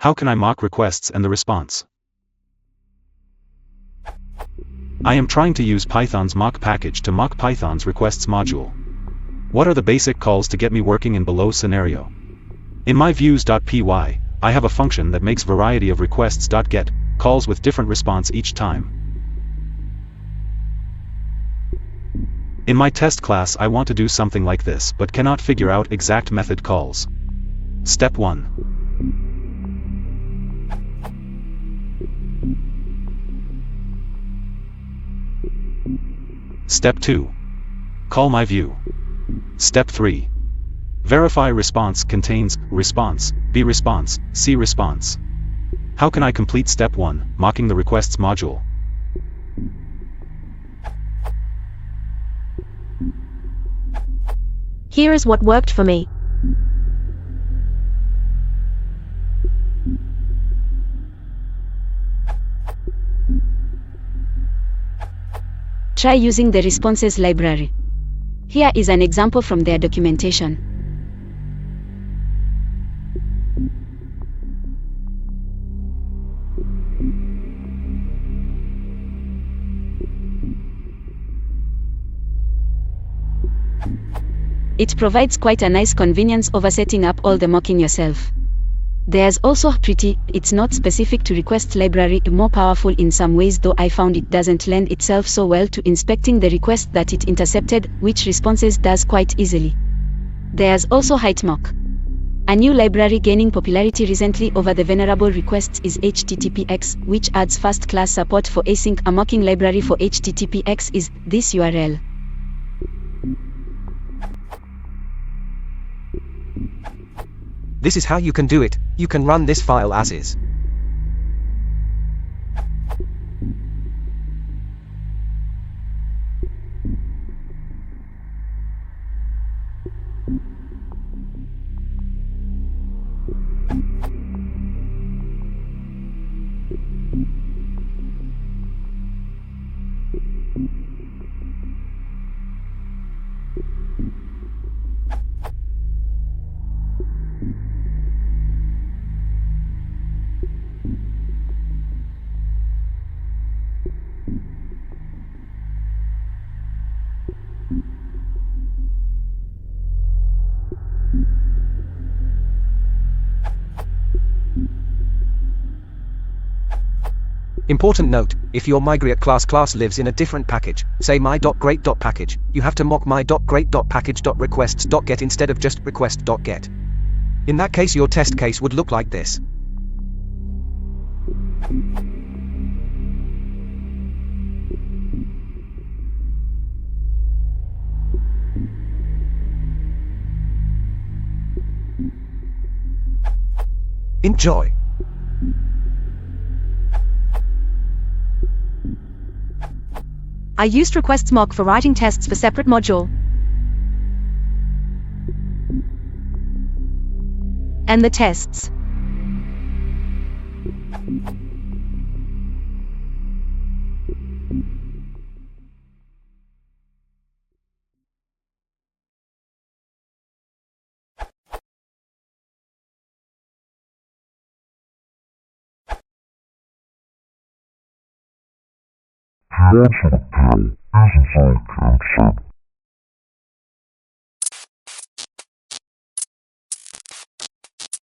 How can I mock requests and the response? I am trying to use Python's mock package to mock Python's requests module. What are the basic calls to get me working in below scenario? In my views.py, I have a function that makes variety of requests.get calls with different response each time. In my test class I want to do something like this but cannot figure out exact method calls. Step 1. Step 2. Call my view. Step 3. Verify response contains response, B response, C response. How can I complete step 1, mocking the requests module? Here is what worked for me. Try using the responses library. Here is an example from their documentation. It provides quite a nice convenience over setting up all the mocking yourself. There's also pretty, it's not specific to request library, more powerful in some ways, though I found it doesn't lend itself so well to inspecting the request that it intercepted, which responses does quite easily. There's also HeightMock. A new library gaining popularity recently over the venerable requests is HTTPX, which adds first-class support for async. A mocking library for HTTPX is this URL. This is how you can do it. You can run this file as is. Important note, if your migrate class lives in a different package, say my.great.package, you have to mock my.great.package.requests.get instead of just request.get. In that case your test case would look like this. Enjoy! I used requests mock for writing tests for separate module. And the tests. The answer to the pill is inside code said